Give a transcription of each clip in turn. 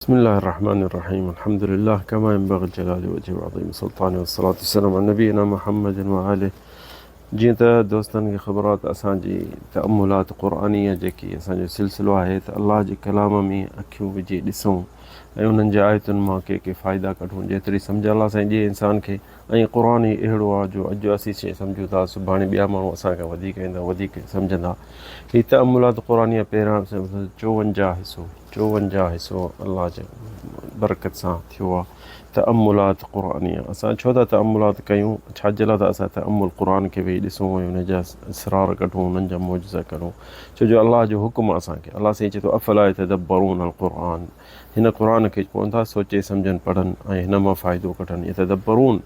بسم الله الرحمن الرحيم الحمد لله كما ينبغي جلال وجهه وعظيم سلطانه والصلاة والسلام على نبينا محمد وآله जीअं त दोस्तनि खे ख़बर आहे त असांजी तअम्मुलात क़ुरानिया जेकी असांजो सिलसिलो आहे त अलाह जे कलाम में अखियूं विझी ॾिसूं ऐं उन्हनि जे आयतुनि मां के फ़ाइदा कढूं जेतिरी सम्झ अलाह साईं ॾिए इंसान खे। ऐं क़ुरान ई अहिड़ो आहे जो अॼु असीं शइ सम्झूं था सुभाणे ॿिया माण्हू असांखां वधीक ईंदा वधीक सम्झंदा। हीअ तअम्मुलात क़ुरानिया पहिरियां 54 हिसो अलाह जे बरकत सां थियो आहे। तअम्मुलात क़ुरानिया असां छो था तअम्मुलात कयूं, छाजे लाइ त असां तअम्मुल क़ुरान खे वेही ॾिसूं ऐं उन जा असरार कढूं, उन्हनि जा मौजज़ा करूं। छो जो अलाह जो हुकुम असांखे, अलाह साईं चए थो अफ़ला यतदब्बरून अल क़ुरान, हिन क़ुरान खे कोन था सोचे सम्झनि पढ़नि ऐं हिन मां फ़ाइदो कढनि। यतदब्बरून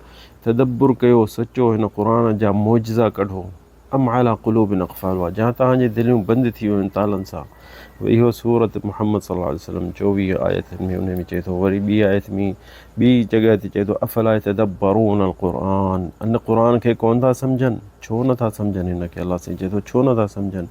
तदब्बुर कयो, सचो हिन क़ुरान जा मौजज़ा कढो। अम अला क़ुलूबिन अक़फ़ालुहा, जहाँ तव्हांजी दिलियूं बंदि थी वियूं आहिनि तालनि सां। इहो सूरत मुहम्मद सल्लल्लाहु अलैहि वसल्लम 24 आयतनि में उन में चए थो। वरी ॿी आयत में ॿी जॻह ते चए थो अफ़ला यतदब्बरून अल क़ुरान, इन क़ुरान खे कोन था सम्झनि। छो नथा सम्झनि हिन खे? अलाह साईं चए थो छो नथा सम्झनि।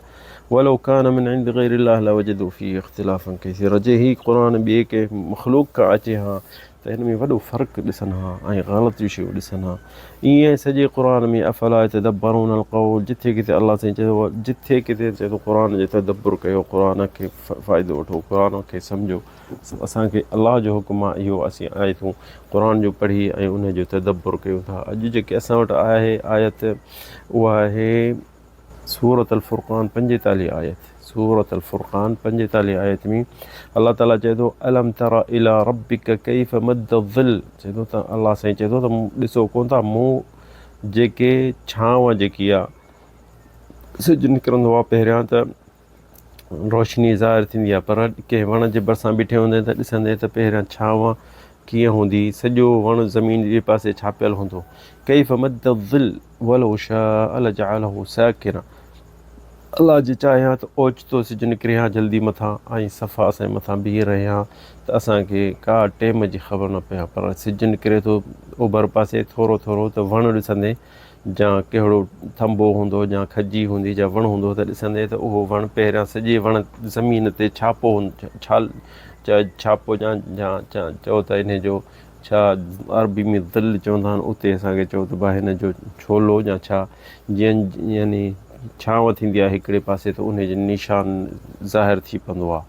वलो कान मिन इंद ग़ैरिल्लाह लवजदू फीह इख्तिलाफ़न कसीरा, जे ही क़ुरान ॿिए के मख़लूक़ खां अचे हा त हिन में वॾो फ़र्क़ु ॾिसनि हा ऐं ग़लतियूं शयूं ॾिसनि हा। ईअं सॼे क़ुरान में अफ़ला यतदब्बरून अल क़ौल, जिथे किथे अलाह साईं चए थो, जिथे किथे चए थो क़ुरान जो तदब्बुर कयो, क़ुरान खे फ़ाइदो वठो, क़ुरान खे सम्झो। असांखे अलाह जो हुकुम आहे इहो, असीं आयतूं क़ुरान जो पढ़ी ऐं उन जो तदब्बुर कयूं था। अॼु जेके असां वटि आहे आयत उहा आहे सूरत अल फ़ुरक़ान 45 आयत। सूरत अल फ़ुरक़ान 45 आयत में अलाह ताला चए थो अलम तरा इला रब्बिक कैफ़ मद्द ज़िल, चए थो त अलाह साईं चए थो त ॾिसो कोन था मूं जेके छांव जेकी आहे सिजु निकिरंदो आहे पहिरियां त रोशनी ज़ाहिर थींदी आहे, पर कंहिं वण जे भरिसां बीठे हूंदे त ॾिसंदे त पहिरियां छांव कीअं हूंदी, सॼो वण ज़मीन जे पासे छापियल हूंदो। कैफ़ मद्द ज़िल वलो शाअ लजअलहु साकिना, अलाह जे चाहे हा त ओचितो सिजु निकिरे हा जल्दी मथां ऐं सफ़ा असांजे मथां बीह रहे हा त असांखे का टाइम जी ख़बर न पए हा। पर सिजु निकिरे थो ओभर पासे थोरो थोरो त वण ॾिसंदे या कहिड़ो थंबो हूंदो या खजी हूंदी या वणु हूंदो त ॾिसंदे त उहो वणु पहिरियां सॼे वण ज़मीन ते छापो छापो या चओ त इन जो छा अरबी में दिल चवंदा आहिनि, उते असांखे चओ त भाई हिन जो छोलो या छा, जीअं यानी छांव थींदी आहे हिकिड़े पासे त उन जो निशान ज़ाहिर थी पवंदो आहे।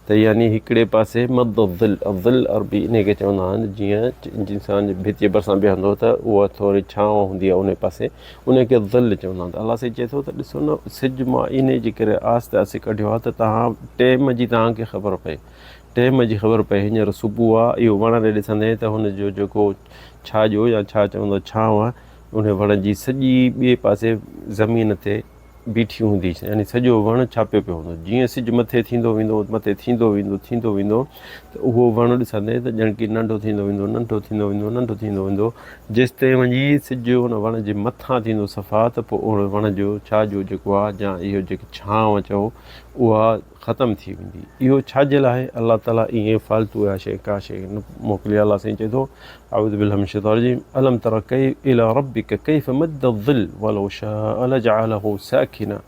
त यानी हिकिड़े पासे मद दिल, दिल अरबी इन खे चवंदा आहिनि, जीअं इंसान भित जे भरिसां बीहंदो त उहा थोरी छांव हूंदी आहे उन पासे, उनखे दिल चवंदा आहिनि। त अलाह साईं चए थो त ॾिसो न सिजु मां इन जे करे आस्ते आस्ते कढियो आहे त तव्हां टाइम जी तव्हांखे ख़बर पए, टाइम जी ख़बर पए। हींअर सुबुह आहे, इहो वण ते ॾिसंदे त हुनजो जेको छाजो या छा चवंदो छांव उन वण जी सॼी ॿिए पासे ज़मीन ते बीठी हूंदी, यानी सॼो वणु छापियो पियो हूंदो। जीअं सिजु मथे थींदो वेंदो मथे थींदो वेंदो त उहो वणु ॾिसंदे त ॼण की नंढो थींदो वेंदो नंढो थींदो वेंदो नंढो थींदो वेंदो, जेसिताईं वञी सिजु हुन वण जे मथां थींदो सफ़ा त पोइ उन वण जो छाजो जेको आहे या इहो जेकी छांव चओ उहा ख़तमु थी वेंदी। इहो छाजे लाइ? अलाह ताला ईअं फालतू आहे शइ का शइ न मोकिली। अलाह साईं चए थो अऊज़ु बिल्लाहि मिनश शैतानिर रजीम अलम तरा इला रब्बिक कैफ़ मद्द ज़िल वलो शाअ लजअलहु साकिना,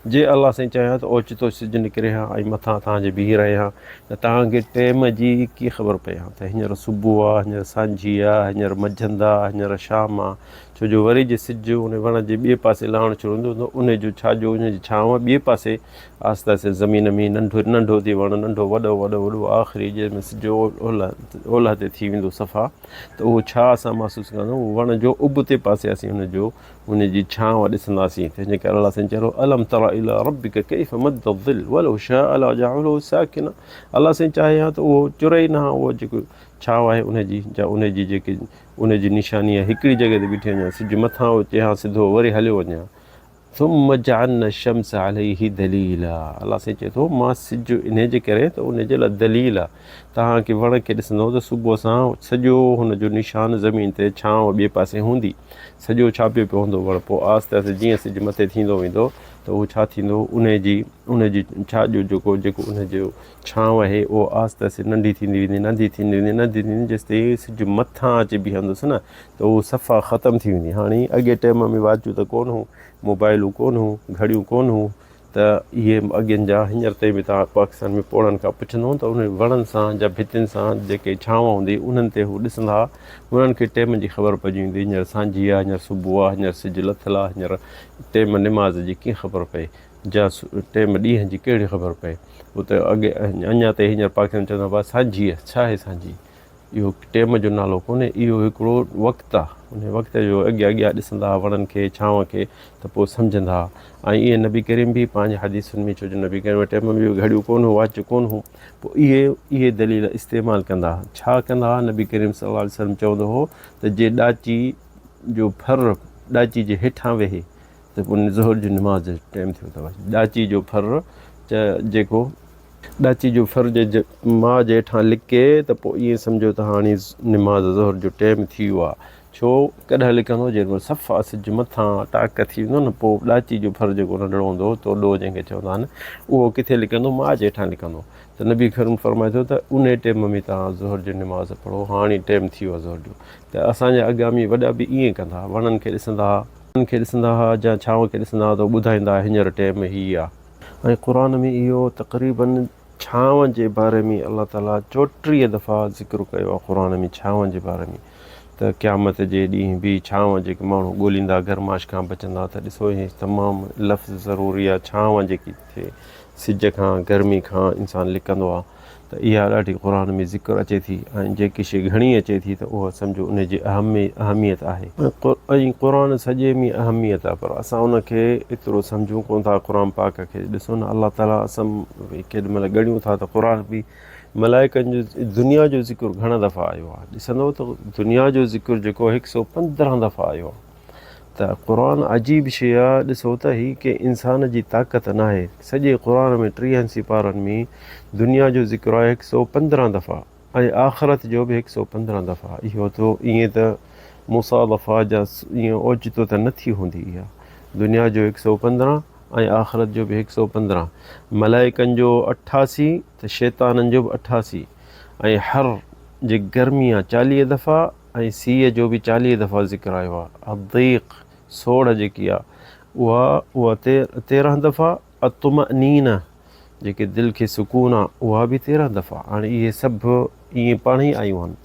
जे अलाह साईं चाहियां त ओचितो सिजु निकिरे हा ऐं मथां तव्हांजे बीह रहे हा त तव्हांखे टाइम जी कीअं ख़बर पए हा त हींअर सुबुह आहे, हींअर सांझी आहे, हींअर मंझंदि आहे, हींअर शाम आहे। छो जो वरी जे सिजु उन वण जे ॿिए पासे लहणु शुरू हूंदो त उन जो छाजो उन जी छांव ॿिए पासे आस्ते आस्ते ज़मीन में नंढो थी वणु नंढो वॾो वॾो वॾो आख़िरी जंहिंमें सिजु ओलह ते थी वेंदो सफ़ा, त उहो छा असां महसूसु कंदो वण जो उबते पासे असीं उन जी छांव ॾिसंदासीं। तंहिंजे करे अलाह साईं चयो अलम तरा इला रब्बिक कैफ़ मद्द ज़िल वलो शाअ लजअलहु साकिना, अलाह साईं चाहे हा त उहो चुरे ई न हा उहो जेको छांव आहे उनजी या उनजी जेकी उनजी निशानी आहे हिकिड़ी जॻह ते बीठी वञा, सिजु मथां अचे हा सिधो वरी हलियो वञा। सुम्म जअलना शम्स अलैहि दलीला, अलाह साईं चए थो मां सिजु इन जे करे त उन जे लाइ दलील आहे। तव्हांखे वण खे ॾिसंदव त सुबुह सां सॼो हुनजो निशान ज़मीन ते छांव ॿिए पासे हूंदी, सॼो छापियो पियो हूंदो वण। पोइ आस्ते आस्ते जीअं सिजु मथे थींदो वेंदो त उहो छा थींदो उनजी छाजो जेको उनजो छांव आहे उहो आस्ते आस्ते नंढी थींदी वेंदी जेसिताईं सिजु मथां अची बीहंदुसि न त उहो सफ़ा ख़तमु थी वेंदी। हाणे अॻे टाइम में वाचियूं त कोन हूं, मोबाइलूं कोन हूं, घड़ियूं कोन हूं, त इहे अॻियनि जा हींअर ताईं बि तव्हां पाकिस्तान में पोड़नि खां पुछंदो त उन वणनि सां या भितियुनि सां जेके छांव हूंदी उन्हनि ते हू ॾिसंदा, उन्हनि खे टाइम जी ख़बर पइजी वेंदी, हींअर सांझी आहे, हींअर सुबुह आहे, हींअर सिजु लथियलु आहे, हींअर टाइम निमाज़ जी कीअं ख़बर पए, जा टाइम ॾींहं जी कहिड़ी ख़बर पए। उते अॻे अञा ताईं हींअर पाकिस्तान चवंदा हुआ सांझी आहे, छा आहे सांझी, इहो टाइम जो नालो कोन्हे, इहो हिकिड़ो वक़्तु आहे, उन वक़्त जो अॻियां अॻियां ॾिसंदा वणनि खे छांव खे त पोइ सम्झंदा। ऐं ईअं नबी करीम बि पंहिंजे हदीसुनि में, छो जो नबी करीम टाइम में घड़ियूं कोन हुयूं, वाच कोन हुयूं, पोइ इहे दलील इस्तेमालु कंदा। छा कंदा? नबी करीम सल्लल्लाहु अलैहि वसल्लम चवंदो हो त जे ॾाची जो फर ॾाची जे हेठां वेहे त पोइ ज़ोहर जी निमाज़ टाइम थियो अथव। ॾाची जो फर जेको ॾाची जो फर जे माउ जे हेठां लिके त पोइ ईअं सम्झो त हाणे निमाज़ ज़ोहर जो टाइम थी वियो आहे। छो कॾहिं लिकंदो जेको सफ़ा सिज मथां टाक थी वेंदो न, पोइ ॾाची जो फर जेको नंढिड़ो हूंदो तोॾो जंहिंखे चवंदा आहिनि, उहो किथे लिकंदो? माउ जे हेठां लिकंदो। त नबी करीम फरमाए थो त उन टाइम में तव्हां ज़ोहर जी निमाज़ पढ़ो, हाणे टाइम थी वियो आहे ज़ोहर जो। त असांजा अॻामी वॾा बि ईअं कंदा, वणनि खे ॾिसंदा हुआ या छांव खे ॾिसंदा हुआ त ॿुधाईंदा हींअर टाइम हीअ आहे। ऐं क़ुर में इहो तक़रीबन छांव जे बारे में अलाह ताला 34 दफ़ा ज़िक्र कयो आहे क़ुर में, छांव जे बारे में। त क़यामत जे ॾींहुं बि छांव जेके माण्हू ॻोल्हींदा गरमाश खां बचंदा, त ॾिसो इहे तमामु लफ़्ज़ ज़रूरी आहे। छांव जेकी थिए सिज खां गर्मी खां इंसानु लिकंदो आहे, त इहा ॾाढी क़ुर में ज़िक्र अचे थी। ऐं जेकी शइ घणी अचे थी त उहा सम्झो उनजी अहमियत आहे। ऐं क़ुर सॼे में अहमियत आहे, पर असां उनखे एतिरो सम्झूं कोन था। क़ुर पाक खे ॾिसो न, अलाह ताला असां केॾी महिल ॻणियूं था त क़ुर बि मलाइकनि जो दुनिया जो ज़िक्र घणा दफ़ा आयो आहे। ॾिसंदो त दुनिया जो ज़िक्र जेको 115 दफ़ा आयो आहे। त क़ुर अजीब शइ आहे। ॾिसो त ही के इंसान जी ताक़त न आहे, सॼे क़ुर में 83 पारनि में दुनिया जो ज़िक्र आहे 115 दफ़ा, ऐं आख़िरत जो बि 115 दफ़ा। इहो त ईअं त मुसादफ़ा जा ईअं ओचितो त नथी हूंदी इहा। दुनिया जो 115 ऐं आख़िरत जो बि 115, मलाइकनि जो 88 त शैताननि जो बि 88, ऐं हर जे गर्मी आहे 40 दफ़ा, ऐं सीअ जो बि 40 दफ़ा ज़िक्र आयो आहे। अदीक़ सोढ़ जेकी आहे उहा 13 दफ़ा, अतुमअनीन जेके दिलि खे सुकून आहे उहा बि 13 दफ़ा। हाणे इहे सभु ईअं पाण ई आयूं आहिनि,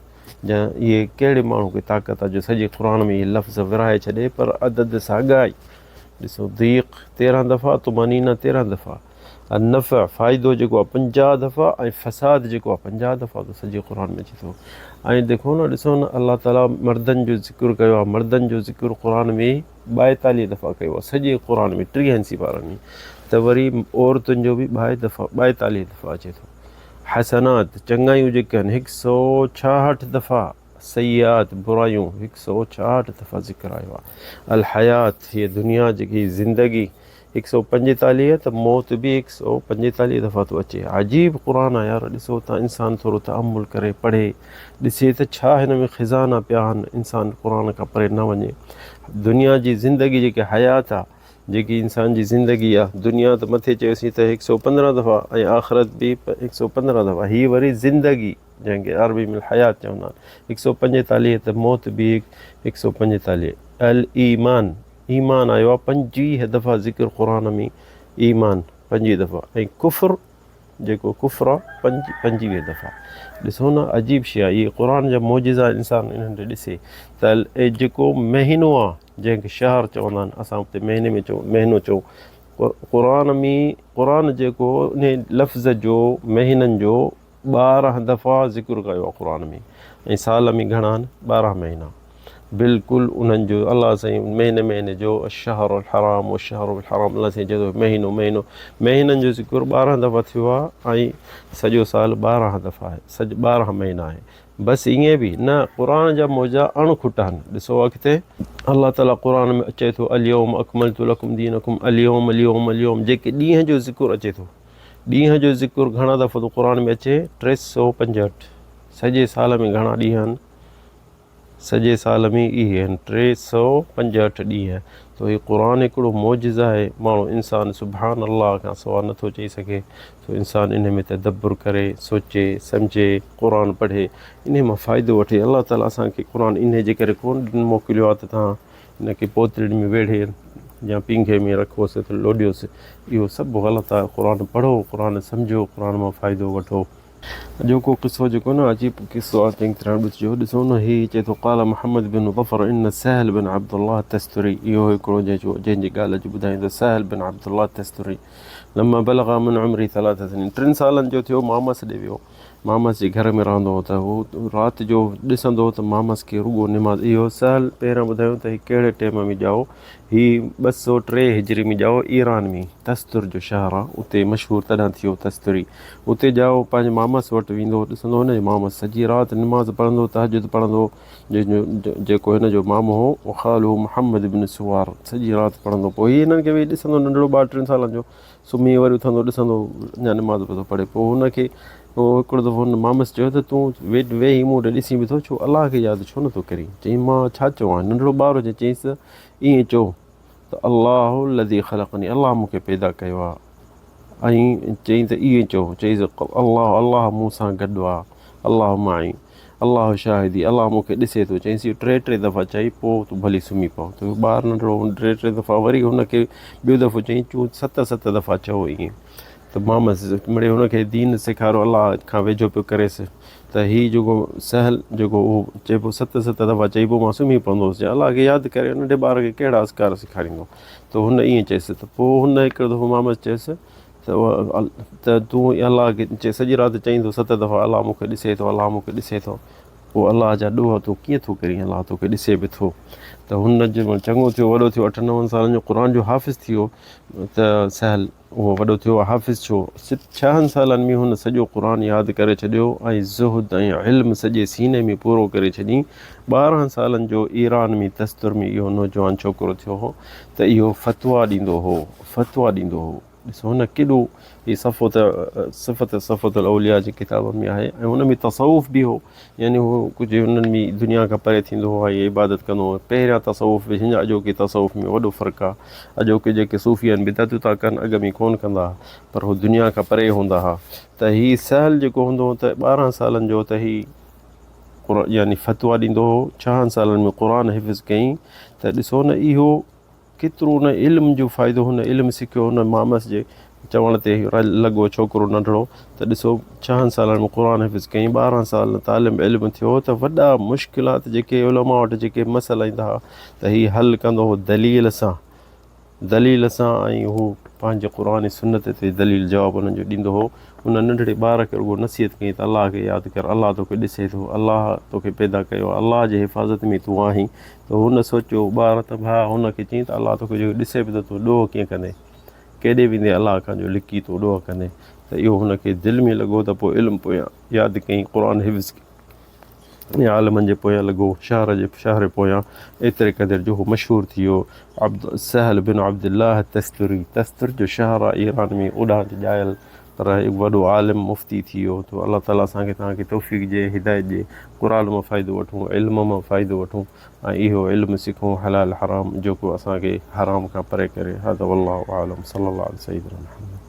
या इहे कहिड़े माण्हू खे ताक़त आहे जो सॼे क़ुर में इहे लफ़्ज़ विराए छॾे, पर अदद साॻा ई। ॾिसो दीक़ 13 दफ़ा, तुमानीना 13 दफ़ा, नफ़ फ़ाइदो जेको आहे 50 दफ़ा, ऐं फ़साद जेको आहे 50 दफ़ा त सॼे क़ुर में अचे थो। ऐं देखो न, ॾिसो न, अलाह ताला मर्दनि जो ज़िक्र कयो आहे, मर्दनि जो ज़िक्र क़ुर में 42 दफ़ा कयो आहे सॼे क़ुर में 83 पारनि में। त वरी औरतुनि जो बि 42 दफ़ा अचे थो। हसनात चङायूं जेके आहिनि 166 दफ़ा, सयात बुरायूं 166 दफ़ा ज़िक्र आयो आहे। अल हयात हीअ दुनिया जेकी ज़िंदगी 145, त मौत बि 145 दफ़ा थो अचे। अजीब क़ुर आहे यार। ॾिसो त इंसानु थोरो तअमुल करे पढ़े ॾिसे त छा हिन में ख़ज़ाना पिया आहिनि, इंसानु क़ुर खां परे न वञे। दुनिया जी ज़िंदगी जेकी हयात आहे, जेकी इंसान जी ज़िंदगी आहे, दुनिया त मथे चयोसीं त 115 दफ़ा, ऐं आख़िरत बि 115 दफ़ा। हीअ वरी ज़िंदगी जंहिंखे अरबी में हयात चवंदा आहिनि 145, त मौत बि 145। अल ईमान, ईमान आयो आहे 25 दफ़ा ज़िक्र क़ुर में, ईमान 25 दफ़ा, ऐं कुफ़्र जेको कुफ़्र आहे 25 दफ़ा। ॾिसो न, अजीब शइ आहे। इहे क़ुर जा मौजिज़ा इंसानु इन्हनि ते ॾिसे त जेको महीनो आहे जंहिंखे शहर चवंदा आहिनि, असां उते महीने में चऊं महीनो चऊं, क़ुर जेको उन लफ़्ज़ जो महीननि जो 12 दफ़ा ज़िक्र कयो आहे क़ुर में। ऐं साल में घणा आहिनि? 12 महीना। बिल्कुलु उन्हनि जो अलाह साईं महीने जो शहरुल हराम व शहरुल हराम, अलाह साईं चए थो महीनो महीननि जो ज़िक्र 12 दफ़ा थियो आहे, ऐं सॼो साल 12 दफ़ा आहे, 12 महीना आहे। बसि ईअं बि न, क़ुर जा मौजा अणखुटा आहिनि। ॾिसो अॻिते अलाह ताला क़ुर में अचे थो अल्यौम अकमलतु लकुम दीनकुम, अल्यौम अल्यौम अल्यौम, जेके ॾींहं जो ज़िक्र अचे थो। ॾींहं जो ज़िक्र घणा दफ़ा थो क़ुर में अचे? 365। सॼे साल में घणा ॾींहं आहिनि? सॼे साल में इहे आहिनि 365 ॾींहं। त हीउ क़ुर हिकिड़ो मौजिज़ा आहे। माण्हू इंसानु सुभान अल्लाह खां सवाइ नथो चई सघे। तो इंसानु इन में तदब्बुर करे, सोचे सम्झे, क़ुर पढ़े, इन मां फ़ाइदो वठे। अलाह ताला असांखे क़ुर इन जे करे कोन मोकिलियो आहे त तव्हां हिनखे पोतड़ियुनि में वेढ़े या पींघे में रखोसीं त लोॾियोसीं, इहो सभु ग़लति आहे। क़ुर पढ़ो, क़ुर सम्झो, क़ुर मां फ़ाइदो वठो। अॼोको किसो जेको न अजीब किसो आहे, चङी तरह ॾिसजो। ॾिसो न, हीअ चए थो क़ाल मुहम्मद बिन ज़फ़र इन सहल बिन अब्दुल्लाह तस्तुरी, इहो हिकिड़ो जंहिंजी ॻाल्हि अॼु ॿुधाईंदो, सहल बिन अब्दुल्लाह तस्तुरी लम्मा बलग़ा मिन उम्री 3 सनीन, 3 सालनि जो थियो, मामस ॾे वियो। मामस जे घर में रहंदो हो, त हू राति जो ॾिसंदो हो त मामस खे रुॻो निमाज़, इहो सहल पहिरियों ॿुधायूं त हीउ कहिड़े टाइम में ॼाओ, हीउ 203 हिजरी में ॼाओ, ईरान में तस्तुर जो शहर आहे, उते मशहूरु तॾहिं थियो तस्तुरी। उते ॼाओ, पंहिंजे मामस वटि वेंदो, ॾिसंदो हुन जो मामस सॼी राति निमाज़ पढ़ंदो, तहजुद पढ़ंदो। जेको हिन जो मामो हो ख़ालु मुहम्मद बिन सुवार, सॼी राति पढ़ंदो। पोइ हीअ हिननि खे वेही ॾिसंदो, नंढड़ो 2-3 सालनि जो, सुम्ही वरी उथंदो, ॾिसंदो अञा निमाज़ पियो थो पढ़े। पोइ हुनखे पोइ हिकिड़ो दफ़ो हुन मामस चयो त तूं वेही मूं वटि ॾिसी बि थो, छो अलाह खे यादि छो नथो करीं? चईं मां छा चवां, नंढड़ो ॿार हुजे। चईंसि ईअं चओ त अल्लाहु लज़ी ख़लक़नी, अलाह मूंखे पैदा कयो आहे। ऐं चईं त ईअं चओ, चईंसि अल्लाह मूं सां गॾु आहे, अल्लाह माई, अल्लाह शाहिदी, अल्लाह मूंखे ॾिसे थो। चईंसि इहो 3 दफ़ा चई, पोइ तूं भली सुम्ही पओ। त ॿारु नंढड़ो 3 दफ़ा वरी हुनखे ॿियो दफ़ो चईं, तूं 7 दफ़ा चओ ईअं। त मामस मिड़े हुनखे दीन सेखारियो, अलाह खां वेझो पियो करेसि। त हीउ जेको सहल जेको उहो चइबो 7 दफ़ा चई, पोइ मां सुम्ही पवंदोसि, अलाह खे यादि करे। नंढे ॿार खे कहिड़ा अस्कार सेखारींदो? त हुन ईअं चयसि। त पोइ हुन हिकिड़ो दफ़ो मामस चयसि त तूं अलाह खे सॼी राति चईं थो 7 दफ़ा, अलाह मूंखे ॾिसे थो, अलाह मूंखे ॾिसे थो। पोइ अलाह जा ॾोह तूं कीअं थो करीं, अलाह तोखे ॾिसे बि थो। त हुन जो चङो थियो, वॾो थियो, 8-9 सालनि जो, क़ुर जो हाफ़िज़ थी वियो। त सहल उहो वॾो थियो, हाफ़िज़ छो, 6 सालनि में हुन सॼो क़ुर यादि करे छॾियो, ऐं ज़ुहद ऐं इल्म सॼे सीने में पूरो करे छॾियईं। 12 सालनि जो ईरान में तस्तुर में इहो नौजवान छोकिरो थियो हो, त इहो फ़तवा ॾींदो हो। ॾिसो न केॾो हीअ सफ़तुल औलिया जी किताब में आहे। ऐं हुन में तसव्वुफ़ बि हो, यानी उहो कुझु हुननि में दुनिया खां परे थींदो हो ऐं इबादत कंदो हो। पहिरियां तसव्वुफ़ बि, हिन अॼोके तसव्वुफ़ में वॾो फ़र्क़ु आहे। अॼोके जेके सूफ़ी आहिनि बिदअतूं था कनि, अॻ में कोन कंदा, पर हू दुनिया खां परे हूंदा हुआ। त हीअ सहल जेको हूंदो हो, त 12 सालनि जो, त हीअ यानी फ़तवा ॾींदो हो। 6 सालनि में क़ुर हिफ़्ज़ कयईं। त ॾिसो न, इहो केतिरो हुन इल्म जो फ़ाइदो, हुन इल्म सिखियो, हुन मामस जे चवण ते लॻो छोकिरो नंढड़ो। त ॾिसो 6 सालनि में क़ुर हिफ़्ज़ कयईं, 12 साल तालिम इल्म थियो। त वॾा मुश्किलात जेके उलमा वटि जेके मसइला ईंदा हुआ, त हीअ हल कंदो हो दलील सां। ऐं हू पंहिंजे क़ुर सुन्नत ते दलील जवाबु हुननि जो ॾींदो हो। हुन नंढड़े ॿार खे रुॻो नसीहत कयईं त अलाह खे यादि कर, अलाह तोखे ॾिसे थो, अलाह तोखे पैदा कयो आहे, अलाह जे हिफ़ाज़त में तूं आहीं। त हुन सोचियो ॿार त भाउ हुनखे चयईं त अलाह तोखे जेको ॾिसे बि थो, तूं ॾोह कीअं कंदे, केॾे वेंदे अलाह खां जो लिकी तूं ॾोह कंदे। त इहो हुनखे दिलि में लॻो। त पोइ इल्मु पोयां यादि कयईं, क़ुर हिफ़्ज़ कयईं, आलमनि जे पोयां लॻो, शहर पोयां एतिरे क़दुरु जो हू मशहूरु थी वियो। सहल बिन अब्दुल्लाह तस्तुरी, तस्तुर जो शहर आहे ईरान में, ओॾां ॼायल, पर हिकु वॾो आलिम मुफ़्ती थी वियो। त अलाह ताला असांखे तव्हांखे तौफ़ीक़ ॾिए, हिदायत ॾिए, क़ुर मां फ़ाइदो वठूं, इल्म मां फ़ाइदो वठूं, ऐं इहो इल्मु सिखूं हलाल हराम जेको असांखे हराम खां परे करे। हज़ा वल्लाहु आलम, सल्लल्लाहु अलैहि वसल्लम।